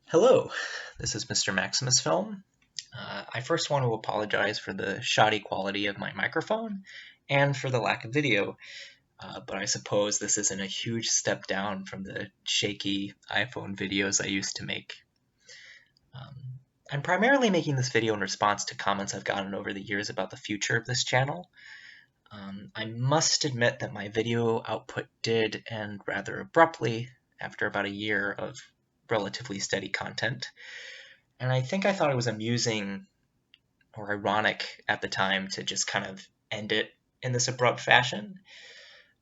Hello, this is Mr. Maximus Film. I first want to apologize for the shoddy quality of my microphone and for the lack of video, but I suppose this isn't a huge step down from the shaky iPhone videos I used to make. Um, I'm primarily making this video in response to comments I've gotten over the years about the future of this channel. I must admit that my video output did end rather abruptly after about a year of relatively steady content. And I think I thought it was amusing or ironic at the time to just kind of end it in this abrupt fashion.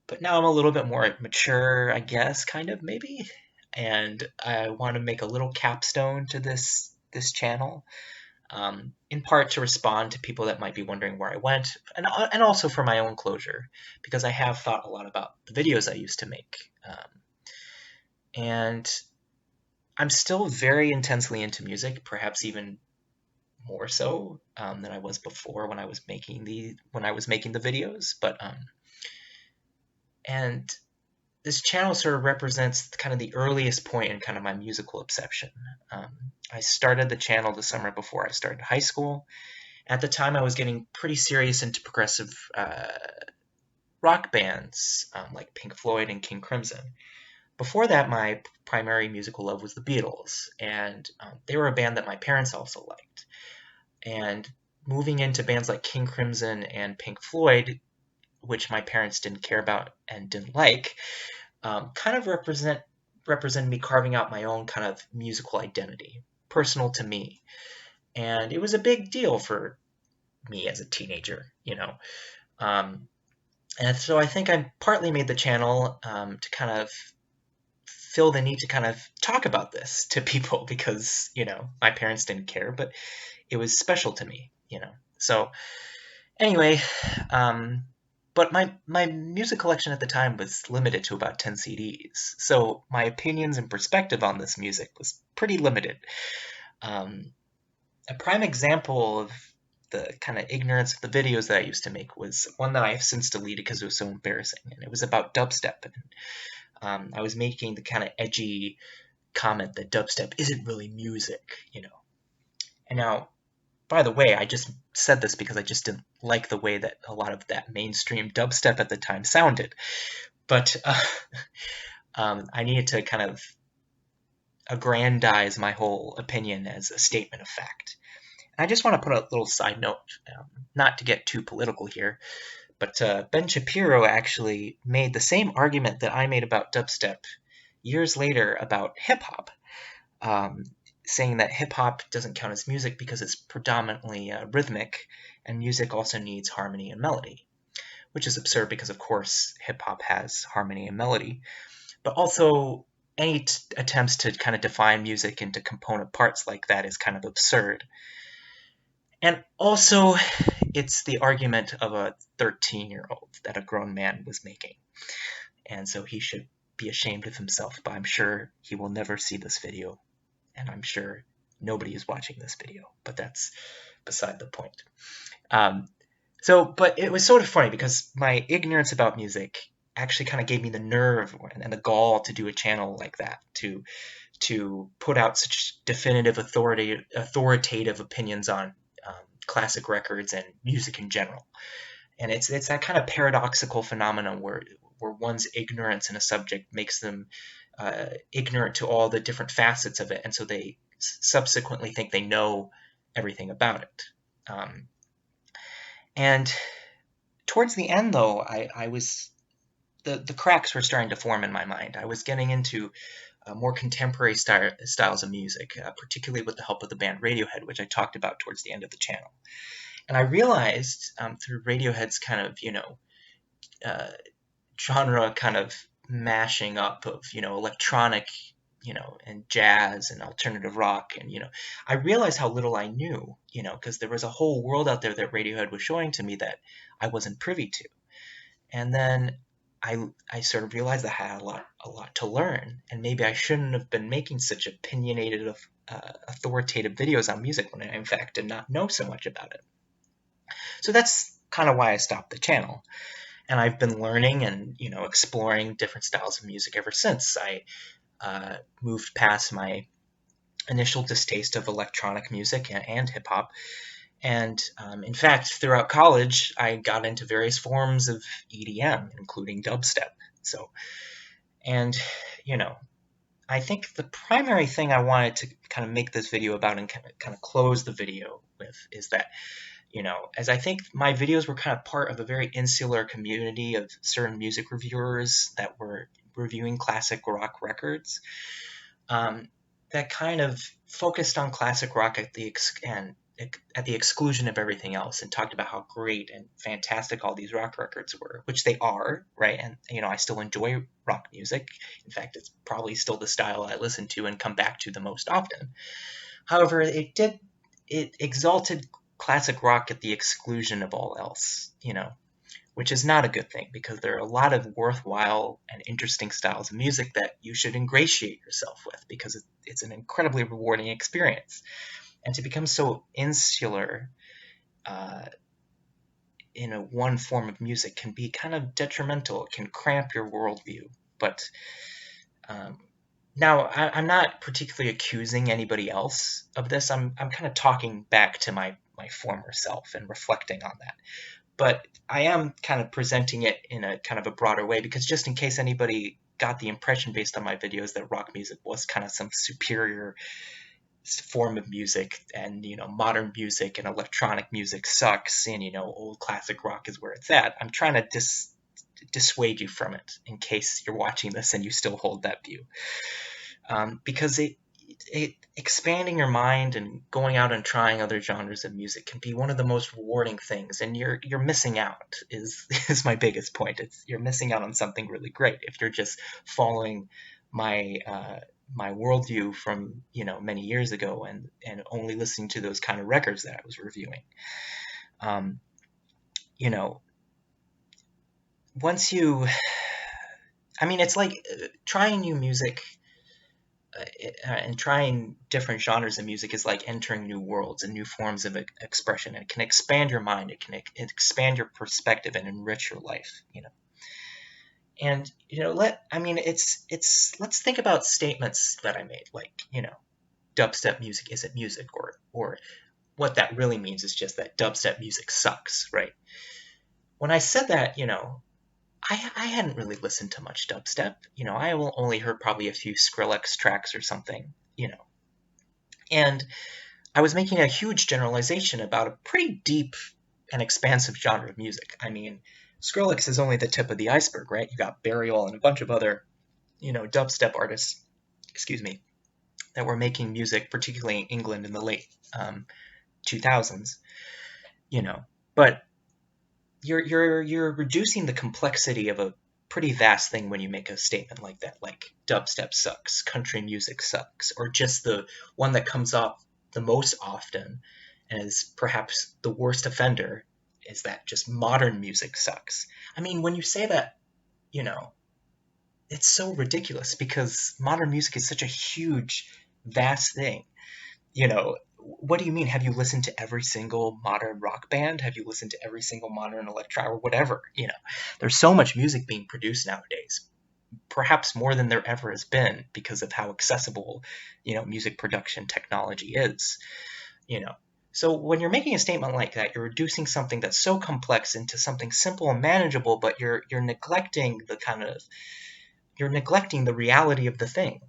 But now I'm a little bit more mature, I guess, kind of maybe. And I want to make a little capstone to this channel, in part to respond to people that might be wondering where I went, and also for my own closure, because I have thought a lot about the videos I used to make. And I'm still very intensely into music, perhaps even more so than I was before when I was making the videos. But and this channel sort of represents kind of the earliest point in kind of my musical obsession. Um, I started the channel the summer before I started high school. At the time, I was getting pretty serious into progressive rock bands like Pink Floyd and King Crimson. Before that, my primary musical love was the Beatles, and they were a band that my parents also liked. And moving into bands like King Crimson and Pink Floyd, which my parents didn't care about and didn't like, kind of represented me carving out my own kind of musical identity, personal to me. And it was a big deal for me as a teenager. Um, and so I think I partly made the channel to kind of feel the need to kind of talk about this to people because, my parents didn't care, but it was special to me. So anyway, but my music collection at the time was limited to about 10 CDs, so my opinions and perspective on this music was pretty limited. Um, a prime example of the kind of ignorance of the videos that I used to make was one that I have since deleted because it was so embarrassing, and it was about dubstep. And I was making the kind of edgy comment that dubstep isn't really music. And now, by the way, I just said this because I just didn't like the way that a lot of that mainstream dubstep at the time sounded. But I needed to kind of aggrandize my whole opinion as a statement of fact. And I just want to put a little side note, not to get too political here, but Ben Shapiro actually made the same argument that I made about dubstep years later about hip hop. Um, Saying that hip hop doesn't count as music because it's predominantly rhythmic, and music also needs harmony and melody, which is absurd because, of course, hip hop has harmony and melody. But also, any attempts to kind of define music into component parts like that is kind of absurd. And also, it's the argument of a 13-year-old that a grown man was making. And so he should be ashamed of himself, but I'm sure he will never see this video, and I'm sure nobody is watching this video, but that's beside the point. But it was sort of funny because my ignorance about music actually kind of gave me the nerve and the gall to do a channel like that, to put out such definitive authoritative opinions on classic records and music in general. And it's that kind of paradoxical phenomenon where one's ignorance in a subject makes them ignorant to all the different facets of it, and so they subsequently think they know everything about it. And towards the end, though, I was the cracks were starting to form in my mind. I was getting into more contemporary styles of music, particularly with the help of the band Radiohead, which I talked about towards the end of the channel. And I realized through Radiohead's kind of genre kind of mashing up of electronic and jazz and alternative rock, and I realized how little I knew, because there was a whole world out there that Radiohead was showing to me that I wasn't privy to. And then I sort of realized I had a lot to learn, and maybe I shouldn't have been making such opinionated authoritative videos on music when I in fact did not know so much about it. So that's kind of why I stopped the channel. And I've been learning and exploring different styles of music ever since. I moved past my initial distaste of electronic music and hip hop. And in fact, throughout college, I got into various forms of EDM, including dubstep. So, and you know, I think the primary thing I wanted to kind of make this video about and kind of close the video with is that, as I think my videos were kind of part of a very insular community of certain music reviewers that were reviewing classic rock records, um, that kind of focused on classic rock at the exclusion of everything else, and talked about how great and fantastic all these rock records were, which they are, right? And I still enjoy rock music. In fact, it's probably still the style I listen to and come back to the most often. However, it exalted classic rock at the exclusion of all else, which is not a good thing, because there are a lot of worthwhile and interesting styles of music that you should ingratiate yourself with, because it's an incredibly rewarding experience. And to become so insular in one form of music can be kind of detrimental. It can cramp your worldview. But now, I'm not particularly accusing anybody else of this. I'm kind of talking back to my former self and reflecting on that. But I am kind of presenting it in a kind of a broader way, because just in case anybody got the impression based on my videos that rock music was kind of some superior form of music, and modern music and electronic music sucks, and old classic rock is where it's at, I'm trying to dissuade you from it, in case you're watching this and you still hold that view, because expanding your mind and going out and trying other genres of music can be one of the most rewarding things, and you're missing out is is my biggest point. You're missing out on something really great if you're just following my my worldview from many years ago, and only listening to those kind of records that I was reviewing. You know, once you, I mean, it's like trying new music and trying different genres of music is like entering new worlds and new forms of expression. It can expand your mind. It can expand your perspective and enrich your life. And let's think about statements that I made, like dubstep music isn't music, or what that really means is just that dubstep music sucks, right? When I said that, I hadn't really listened to much dubstep. I only heard probably a few Skrillex tracks or something, and I was making a huge generalization about a pretty deep and expansive genre of music. I mean, Skrillex is only the tip of the iceberg, right? You got Burial and a bunch of other, dubstep artists, excuse me, that were making music, particularly in England in the late 2000s, But you're reducing the complexity of a pretty vast thing when you make a statement like that, like dubstep sucks, country music sucks, or just the one that comes up the most often and is perhaps the worst offender is that just modern music sucks. I mean, when you say that, it's so ridiculous, because modern music is such a huge, vast thing. What do you mean? Have you listened to every single modern rock band? Have you listened to every single modern electro or whatever? There's so much music being produced nowadays, perhaps more than there ever has been, because of how accessible, music production technology is. So when you're making a statement like that, you're reducing something that's so complex into something simple and manageable, but you're neglecting the reality of the thing.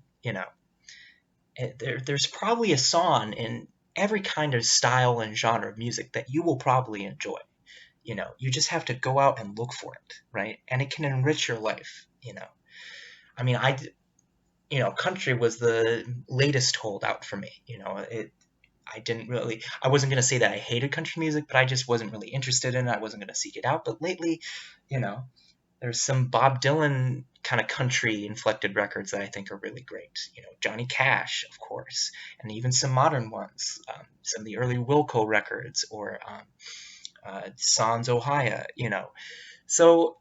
There's probably a song in every kind of style and genre of music that you will probably enjoy. You just have to go out and look for it, right? And it can enrich your life. I mean, country was the latest holdout for me. I wasn't going to say that I hated country music, but I just wasn't really interested in it. I wasn't going to seek it out. But lately, there's some Bob Dylan kind of country inflected records that I think are really great. Johnny Cash, of course, and even some modern ones, some of the early Wilco records, or Sans Ohia, So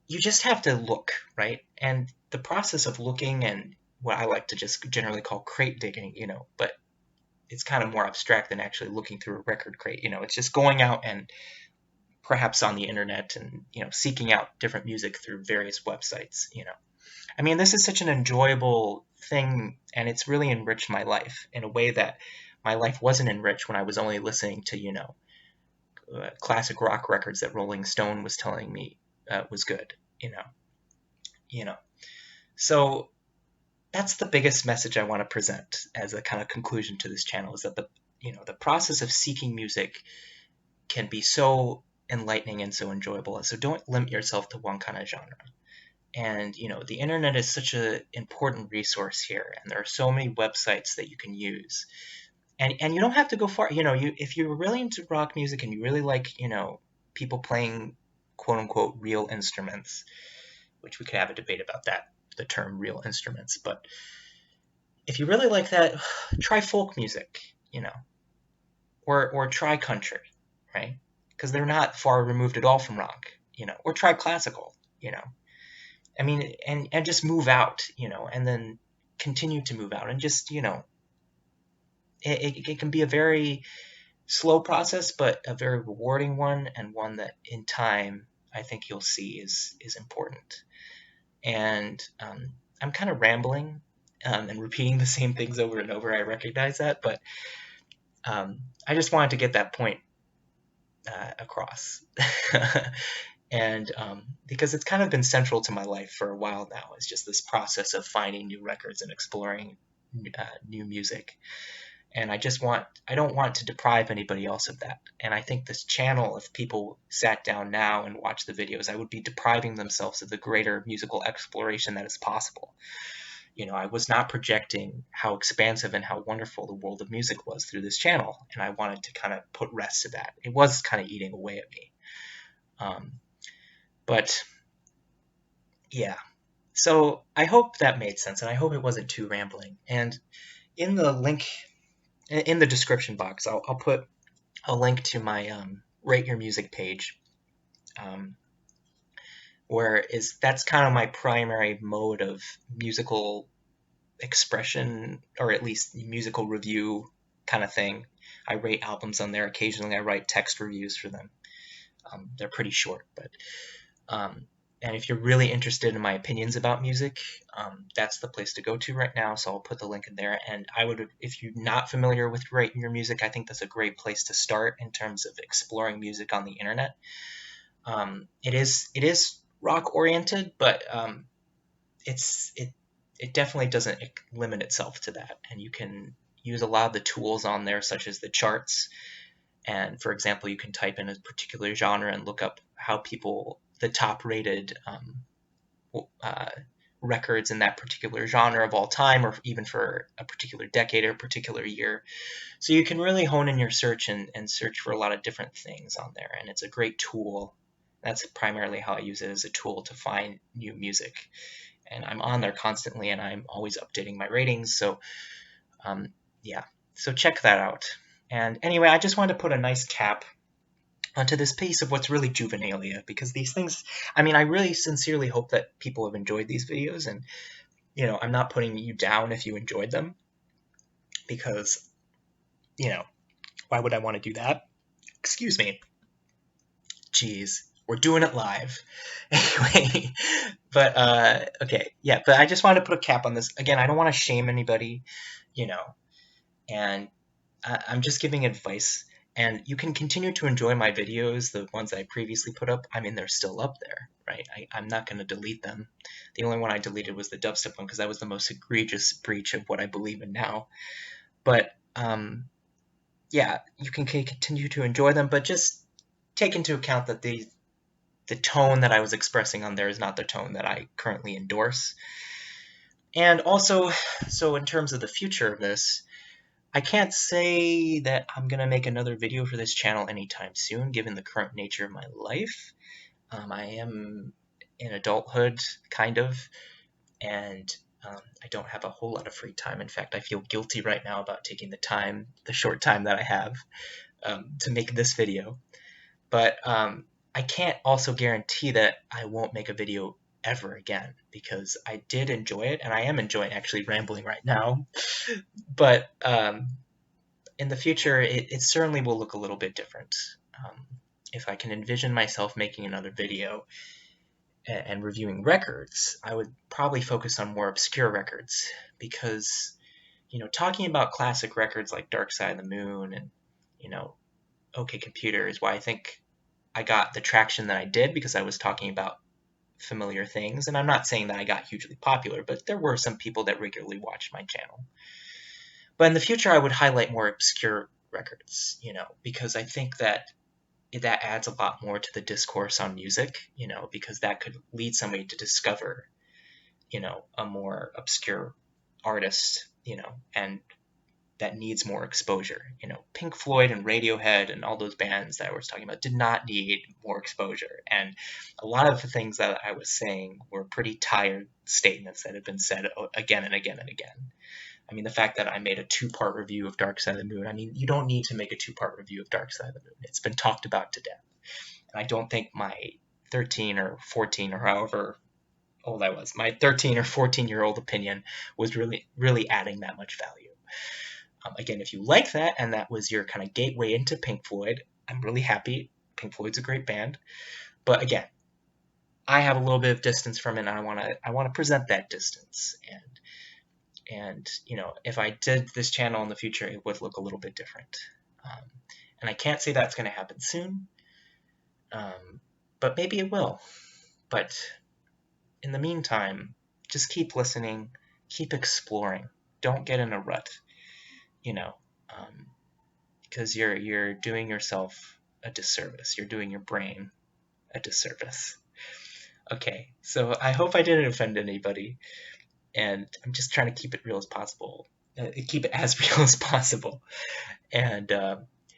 you just have to look, right? And the process of looking, and what I like to just generally call crate digging, but it's kind of more abstract than actually looking through a record crate. It's just going out and perhaps on the internet and seeking out different music through various websites. I mean, this is such an enjoyable thing, and it's really enriched my life in a way that my life wasn't enriched when I was only listening to, classic rock records that Rolling Stone was telling me was good, you know, you know. So that's the biggest message I want to present as a kind of conclusion to this channel is that the process of seeking music can be so enlightening and so enjoyable. So don't limit yourself to one kind of genre. And the internet is such an important resource here, and there are so many websites that you can use. And you don't have to go far. If you're really into rock music and you really like, people playing quote unquote real instruments, which we could have a debate about that, the term real instruments. But if you really like that, try folk music, or try country, right? Because they're not far removed at all from rock, or try classical, I mean, and just move out, and then continue to move out, and just, it can be a very slow process, but a very rewarding one, and one that in time I think you'll see is important. And I'm kind of rambling and repeating the same things over and over. I recognize that, but I just wanted to get that point across. And because it's kind of been central to my life for a while now, it's just this process of finding new records and exploring new music. And I don't want to deprive anybody else of that. And I think this channel, if people sat down now and watched the videos, I would be depriving themselves of the greater musical exploration that is possible. I was not projecting how expansive and how wonderful the world of music was through this channel, and I wanted to kind of put rest to that. It was kind of eating away at me. But yeah, so I hope that made sense, and I hope it wasn't too rambling. And in the link, in the description box, I'll put a link to my Rate Your Music page, that's kind of my primary mode of musical expression, or at least musical review kind of thing. I rate albums on there. Occasionally I write text reviews for them. They're pretty short, but and if you're really interested in my opinions about music, that's the place to go to right now. So I'll put the link in there. And if you're not familiar with Rating Your Music, I think that's a great place to start in terms of exploring music on the internet. It is rock oriented, but it definitely doesn't limit itself to that. And you can use a lot of the tools on there, such as the charts. And for example, you can type in a particular genre and look up the top rated records in that particular genre of all time, or even for a particular decade or a particular year. So you can really hone in your search and search for a lot of different things on there. And it's a great tool. That's primarily how I use it, as a tool to find new music. And I'm on there constantly, and I'm always updating my ratings. So yeah, so check that out. And anyway, I just wanted to put a nice cap onto this piece of what's really juvenilia, because these things, I mean, I really sincerely hope that people have enjoyed these videos, and I'm not putting you down if you enjoyed them, because why would I want to do that? Excuse me. Jeez, we're doing it live. Anyway, but okay, yeah, but I just wanted to put a cap on this. Again, I don't want to shame anybody, and I'm just giving advice. And you can continue to enjoy my videos, the ones I previously put up. I mean, they're still up there, right? I'm not going to delete them. The only one I deleted was the dubstep one, because that was the most egregious breach of what I believe in now. But yeah, you can continue to enjoy them, but just take into account that the tone that I was expressing on there is not the tone that I currently endorse. And also, so in terms of the future of this, I can't say that I'm going to make another video for this channel anytime soon, given the current nature of my life. I am in adulthood, kind of, and I don't have a whole lot of free time. In fact, I feel guilty right now about taking the short time that I have to make this video. But I can't also guarantee that I won't make a video ever again, because I did enjoy it, and I am enjoying actually rambling right now. But in the future, it certainly will look a little bit different. If I can envision myself making another video, and reviewing records, I would probably focus on more obscure records because, talking about classic records like Dark Side of the Moon and, you know, OK Computer is why I think I got the traction that I did, because I was talking about familiar things. And I'm not saying that I got hugely popular, but there were some people that regularly watched my channel. But in the future, I would highlight more obscure records, because I think that adds a lot more to the discourse on music, because that could lead somebody to discover, a more obscure artist, and that needs more exposure. Pink Floyd and Radiohead and all those bands that I was talking about did not need more exposure. And a lot of the things that I was saying were pretty tired statements that have been said again and again and again. I mean, the fact that I made a 2-part review of Dark Side of the Moon, I mean, you don't need to make a 2-part review of Dark Side of the Moon. It's been talked about to death. And I don't think my 13 or 14 or however old I was, my 13 or 14-year-old opinion was really, really adding that much value. Again, if you like that and that was your kind of gateway into Pink Floyd, I'm really happy. Pink Floyd's a great band. But again, I have a little bit of distance from it, and I want to present that distance. And if I did this channel in the future, it would look a little bit different. And I can't say that's going to happen soon, but maybe it will. But in the meantime, just keep listening, keep exploring. Don't get in a rut, because you're doing yourself a disservice. You're doing your brain a disservice. Okay, so I hope I didn't offend anybody, and I'm just trying to keep it real as possible. Keep it as real as possible. And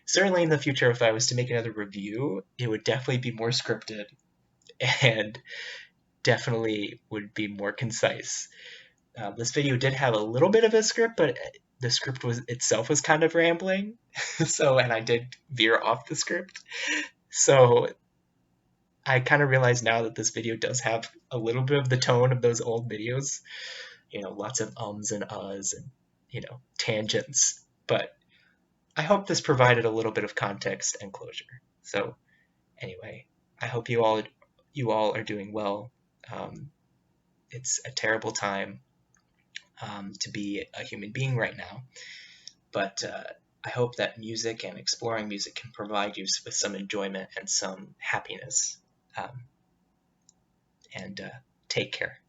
certainly in the future, if I was to make another review, it would definitely be more scripted and definitely would be more concise. This video did have a little bit of a script, but the script itself was kind of rambling. And I did veer off the script. So I kind of realize now that this video does have a little bit of the tone of those old videos. Lots of ums and uhs and, tangents. But I hope this provided a little bit of context and closure. So anyway, I hope you all are doing well. It's a terrible time to be a human being right now. But I hope that music and exploring music can provide you with some enjoyment and some happiness. And take care.